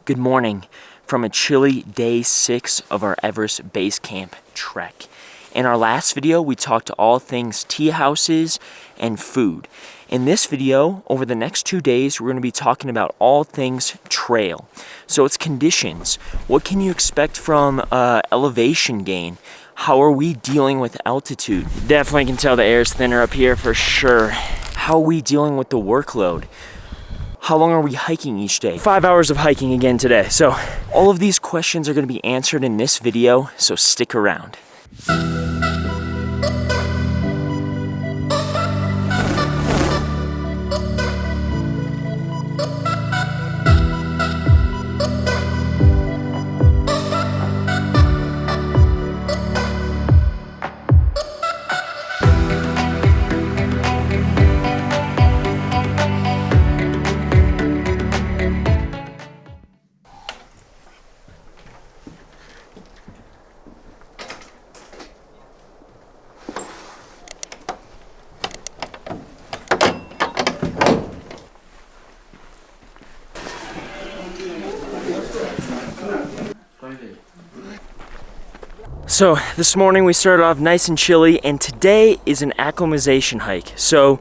Good morning from a chilly day 6 of our Everest Base Camp trek. In our last video, we talked all things tea houses and food. In this video, over the next 2 days, we're going to be talking about all things trail. So it's conditions. What can you expect from elevation gain? How are we dealing with altitude? Definitely can tell the air's thinner up here for sure. How are we dealing with the workload? How long are we hiking each day? 5 hours of hiking again today. So all of these questions are going to be answered in this video, so stick around. So this morning we started off nice and chilly, and today is an acclimatization hike. So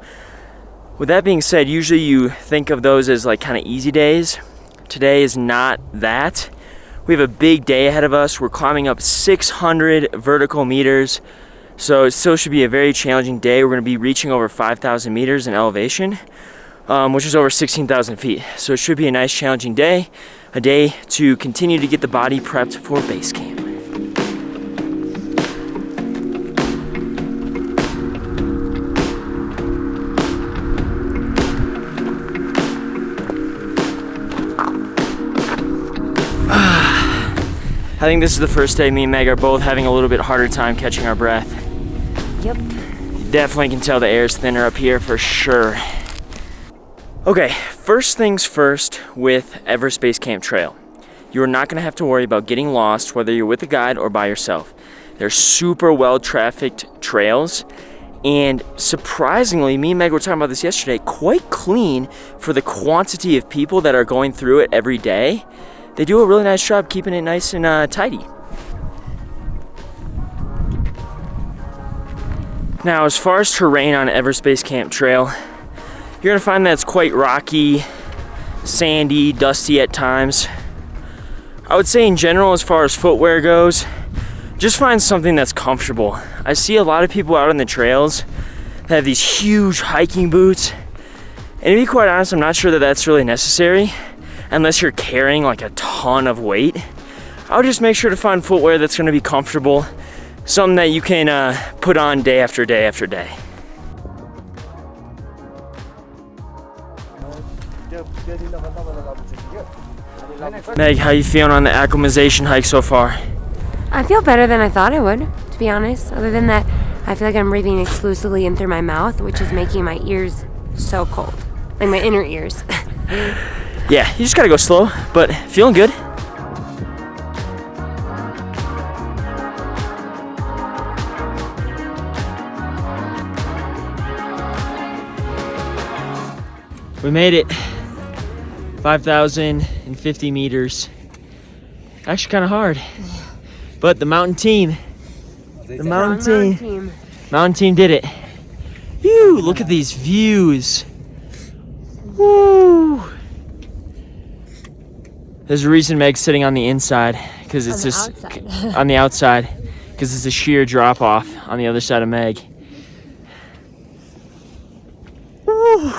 with that being said, usually you think of those as like kind of easy days. Today is not that. We have a big day ahead of us. We're climbing up 600 vertical meters. So it still should be a very challenging day. We're going to be reaching over 5,000 meters in elevation, which is over 16,000 feet. So it should be a nice challenging day, a day to continue to get the body prepped for base camp. I think this is the first day me and Meg are both having a little bit harder time catching our breath. Yep. You definitely can tell the air's thinner up here for sure. Okay, first things first with Everest Base Camp Trail. You're not gonna have to worry about getting lost whether you're with a guide or by yourself. They're super well-trafficked trails, and surprisingly, me and Meg were talking about this yesterday, quite clean for the quantity of people that are going through it every day. They do a really nice job keeping it nice and tidy. Now, as far as terrain on Everest Base Camp Trail, you're gonna find that it's quite rocky, sandy, dusty at times. I would say in general, as far as footwear goes, just find something that's comfortable. I see a lot of people out on the trails that have these huge hiking boots, and to be quite honest, I'm not sure that that's really necessary. Unless you're carrying like a ton of weight. I would just make sure to find footwear that's gonna be comfortable, something that you can put on day after day after day. Meg, how you feeling on the acclimatization hike so far? I feel better than I thought I would, to be honest. Other than that, I feel like I'm breathing exclusively in through my mouth, which is making my ears so cold. Like my inner ears. Yeah, you just gotta go slow, but feeling good. We made it. 5,050 meters. Actually kind of hard. But the mountain team did it. Phew, look at these views. Woo! There's a reason Meg's sitting on the inside, because it's just on the outside, because it's a sheer drop off on the other side of Meg. Woo.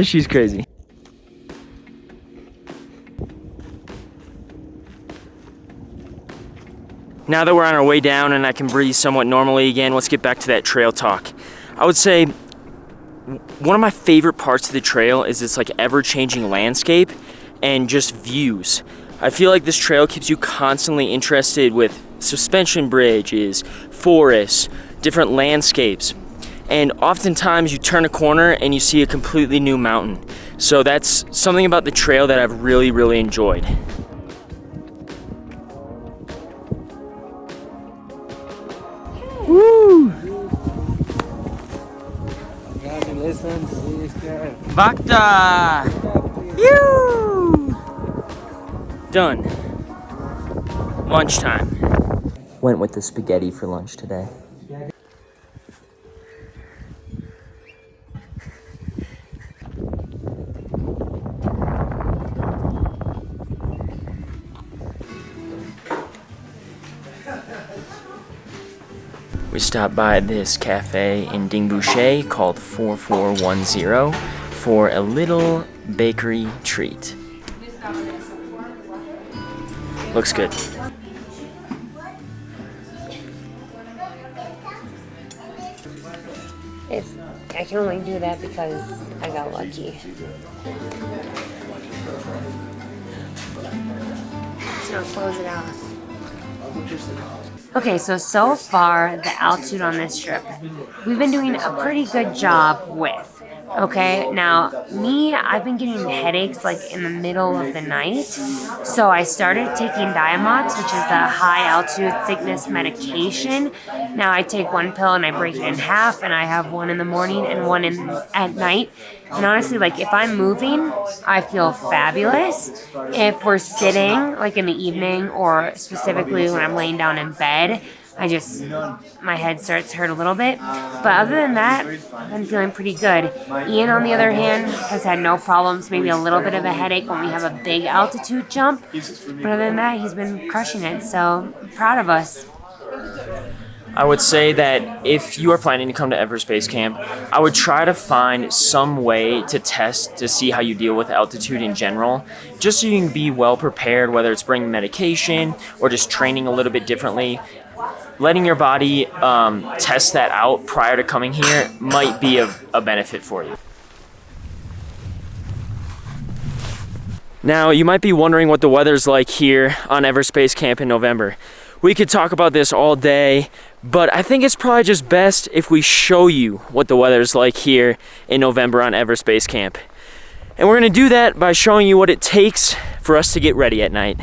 She's crazy. Now that we're on our way down and I can breathe somewhat normally again, let's get back to that trail talk. I would say one of my favorite parts of the trail is this like ever-changing landscape and just views. I feel like this trail keeps you constantly interested with suspension bridges, forests, different landscapes. And oftentimes you turn a corner and you see a completely new mountain. So that's something about the trail that I've really, really enjoyed. Woo! Vakta! Yoo! Done. Lunchtime. Went with the spaghetti for lunch today. We stopped by this cafe in Dingboche called 4410 for a little bakery treat. Looks good. I can only do that because I got lucky. So close it out. Okay, so far, the altitude on this trip, we've been doing a pretty good job with. Okay, now I've been getting headaches like in the middle of the night. So I started taking Diamox, which is a high altitude sickness medication. Now I take one pill and I break it in half, and I have one in the morning and one at night. And honestly, like if I'm moving, I feel fabulous. If we're sitting, like in the evening, or specifically when I'm laying down in bed, my head starts to hurt a little bit. But other than that, I'm feeling pretty good. Ian, on the other hand, has had no problems, maybe a little bit of a headache when we have a big altitude jump. But other than that, he's been crushing it, so I'm proud of us. I would say that if you are planning to come to Everest Base Camp, I would try to find some way to test to see how you deal with altitude in general, just so you can be well prepared, whether it's bringing medication or just training a little bit differently. Letting your body test that out prior to coming here might be a benefit for you. Now, you might be wondering what the weather's like here on Everest Base Camp in November. We could talk about this all day, but I think it's probably just best if we show you what the weather's like here in November on Everest Base Camp. And we're gonna do that by showing you what it takes for us to get ready at night.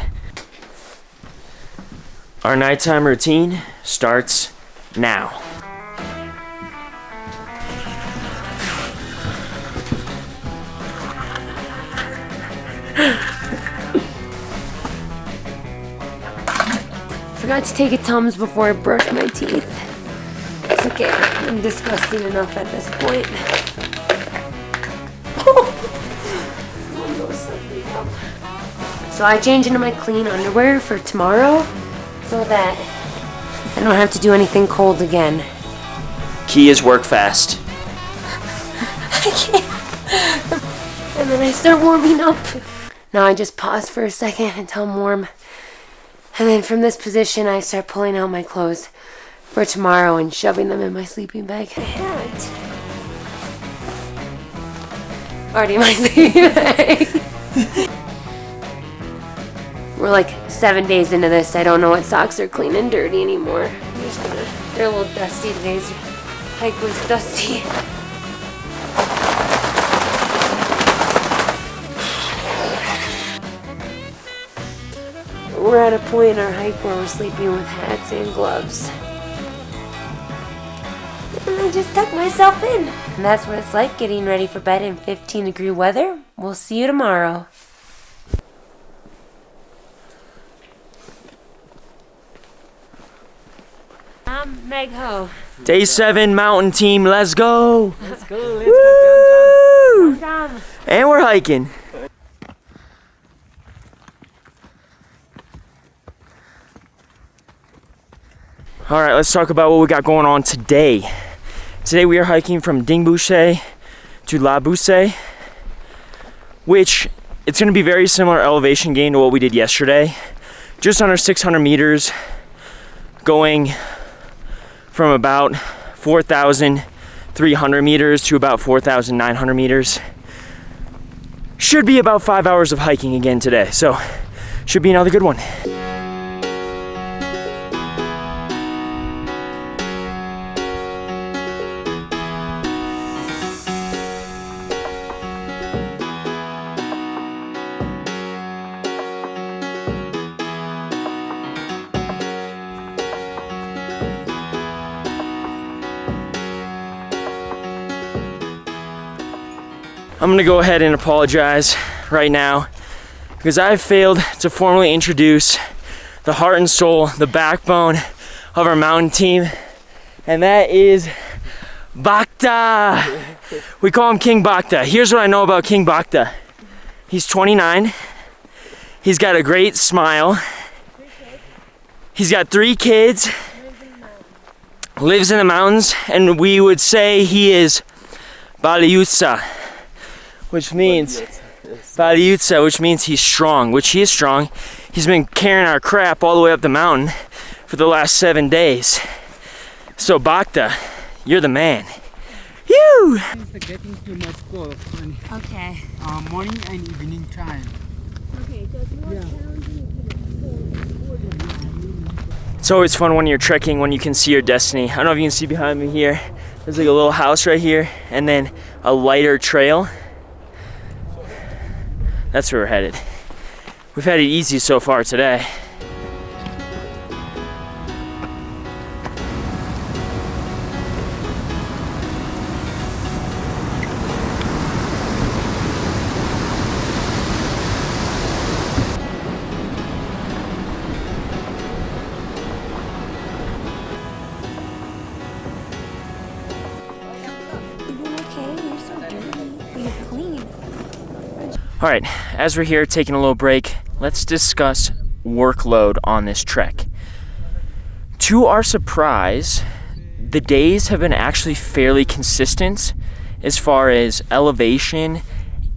Our nighttime routine starts now. Forgot to take a Tums before I brush my teeth. It's okay, I'm disgusting enough at this point. So I change into my clean underwear for tomorrow so that I don't have to do anything cold again. Key is work fast. I can't. And then I start warming up. Now I just pause for a second until I'm warm. And then from this position, I start pulling out my clothes for tomorrow and shoving them in my sleeping bag. Hat. Already in my sleeping bag. We're like 7 days into this. I don't know what socks are clean and dirty anymore. They're a little dusty. Today's hike was dusty. We're at a point in our hike where we're sleeping with hats and gloves. And I just tucked myself in. And that's what it's like getting ready for bed in 15-degree weather. We'll see you tomorrow. I'm Meg Ho. Day 7 mountain team, let's go! Let's go. Jump. And we're hiking. All right, let's talk about what we got going on today. Today we are hiking from Dingboche to Lobuche, which it's gonna be very similar elevation gain to what we did yesterday. Just under 600 meters, going from about 4,300 meters to about 4,900 meters. Should be about 5 hours of hiking again today, so should be another good one. I'm gonna go ahead and apologize right now because I've failed to formally introduce the heart and soul, the backbone of our mountain team, and that is Bhakta. We call him King Bhakta. Here's what I know about King Bhakta. He's 29. He's got a great smile. He's got 3 kids. Lives in the mountains, and we would say he is Baliyutsa, which means he's strong, which he is strong. He's been carrying our crap all the way up the mountain for the last 7 days. So Bhakta, you're the man. Phew! Getting too much cold. Okay. Morning and evening time. Okay, so it's more challenging It's always fun when you're trekking, when you can see your destiny. I don't know if you can see behind me here. There's like a little house right here, and then a lighter trail. That's where we're headed. We've had it easy so far today. All right, as we're here taking a little break, let's discuss workload on this trek. To our surprise, the days have been actually fairly consistent as far as elevation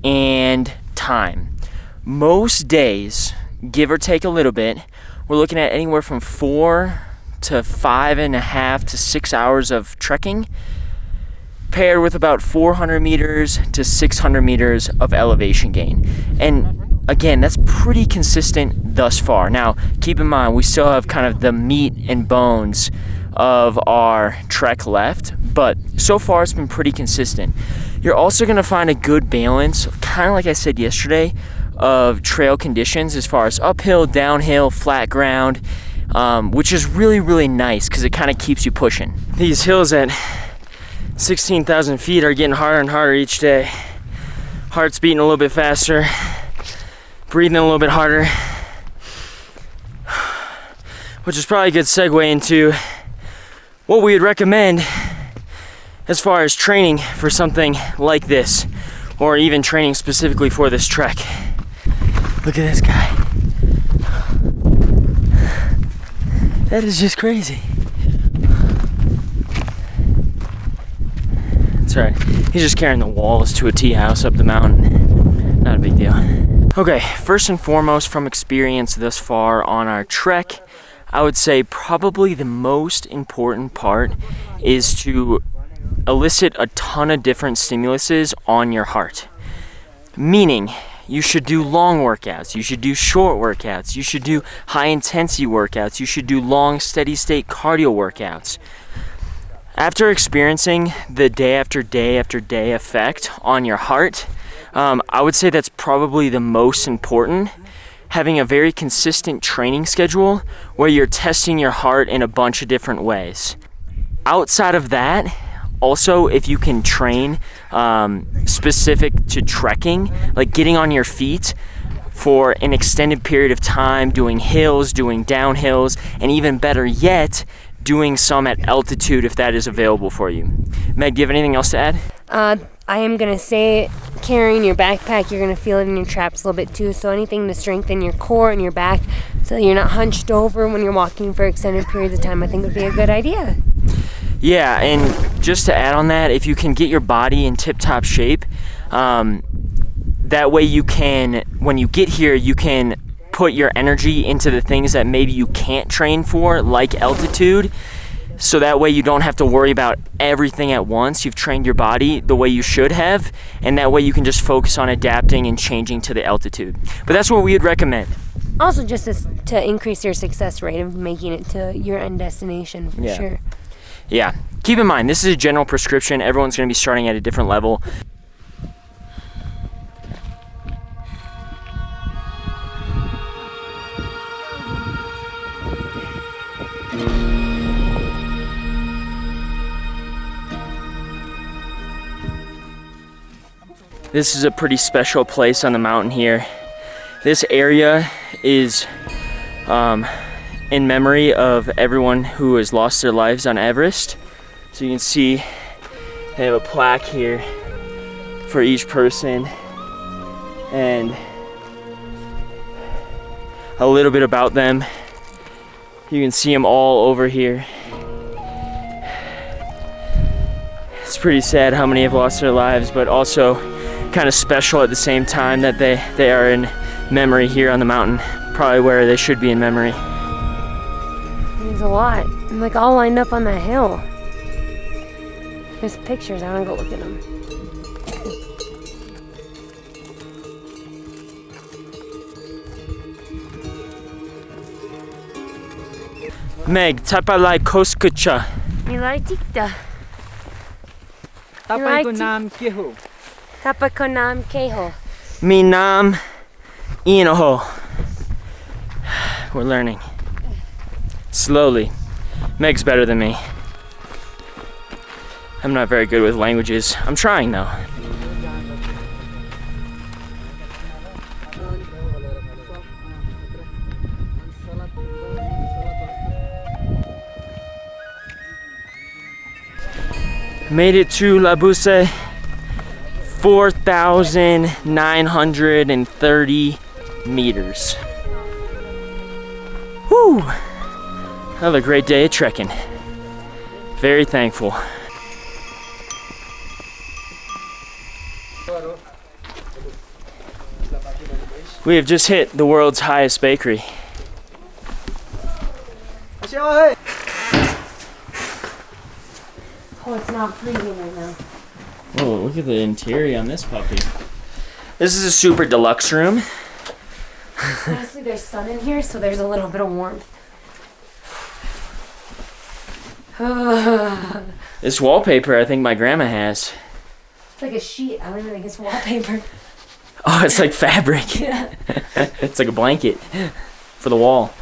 and time. Most days, give or take a little bit, we're looking at anywhere from 4 to 5.5 to 6 hours of trekking, paired with about 400 meters to 600 meters of elevation gain. And again, that's pretty consistent thus far. Now, keep in mind, we still have kind of the meat and bones of our trek left, but so far it's been pretty consistent. You're also gonna find a good balance, kind of like I said yesterday, of trail conditions as far as uphill, downhill, flat ground, which is really, really nice because it kind of keeps you pushing. These hills at 16,000 feet are getting harder and harder each day. Heart's beating a little bit faster, breathing a little bit harder, which is probably a good segue into what we would recommend as far as training for something like this, or even training specifically for this trek. Look at this guy. That is just crazy. That's right. He's just carrying the walls to a tea house up the mountain. Not a big deal. Okay, first and foremost, from experience thus far on our trek, I would say probably the most important part is to elicit a ton of different stimuluses on your heart. Meaning, you should do long workouts, you should do short workouts, you should do high intensity workouts, you should do long steady state cardio workouts. After experiencing the day after day after day effect on your heart, I would say that's probably the most important. Having a very consistent training schedule where you're testing your heart in a bunch of different ways. Outside of that, also, if you can train specific to trekking, like getting on your feet for an extended period of time, doing hills, doing downhills, and even better yet, doing some at altitude if that is available for you. Meg, do you have anything else to add? I am going to say carrying your backpack, you're going to feel it in your traps a little bit too. So anything to strengthen your core and your back so that you're not hunched over when you're walking for extended periods of time, I think would be a good idea. Yeah, and just to add on that, if you can get your body in tip-top shape, that way you can, when you get here, you can put your energy into the things that maybe you can't train for, like altitude, so that way you don't have to worry about everything at once. You've trained your body the way you should have, and that way you can just focus on adapting and changing to the altitude. But that's what we would recommend. Also, just to increase your success rate of making it to your end destination, for sure. Yeah, keep in mind, this is a general prescription. Everyone's going to be starting at a different level. This is a pretty special place on the mountain here. This area is in memory of everyone who has lost their lives on Everest. So you can see they have a plaque here for each person and a little bit about them. You can see them all over here. It's pretty sad how many have lost their lives, but also kind of special at the same time that they are in memory here on the mountain, probably where they should be in memory. There's a lot. I'm like all lined up on that hill. There's pictures. I want to go look at them. Meg, tapalai koskucha. Milaitikta. तपाईँको नाम के हो? Tapako nam keho. Mi nam Ianoho. We're learning. Slowly. Meg's better than me. I'm not very good with languages. I'm trying though. Made it to Lobuche, 4,930 meters. Whew! Another great day of trekking. Very thankful. We have just hit the world's highest bakery. Oh, it's not freezing right now. Oh, look at the interior on this puppy. This is a super deluxe room. Honestly, there's sun in here, so there's a little bit of warmth. This wallpaper I think my grandma has. It's like a sheet. I don't even think it's wallpaper. Oh, it's like fabric. Yeah. It's like a blanket for the wall.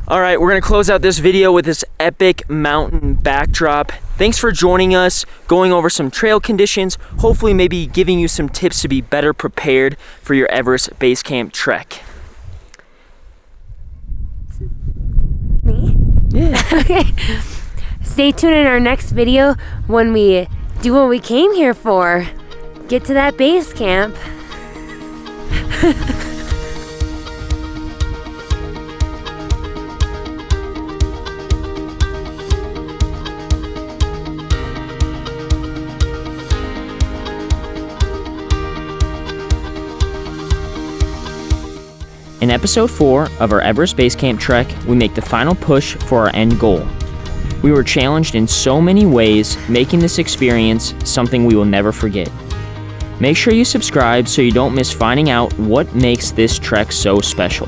All right, we're gonna close out this video with this epic mountain backdrop. Thanks for joining us, going over some trail conditions, hopefully maybe giving you some tips to be better prepared for your Everest Base Camp trek. Me? Yeah. Okay. Stay tuned in our next video when we do what we came here for. Get to that base camp. In episode 4 of our Everest Base Camp trek, we make the final push for our end goal. We were challenged in so many ways, making this experience something we will never forget. Make sure you subscribe so you don't miss finding out what makes this trek so special.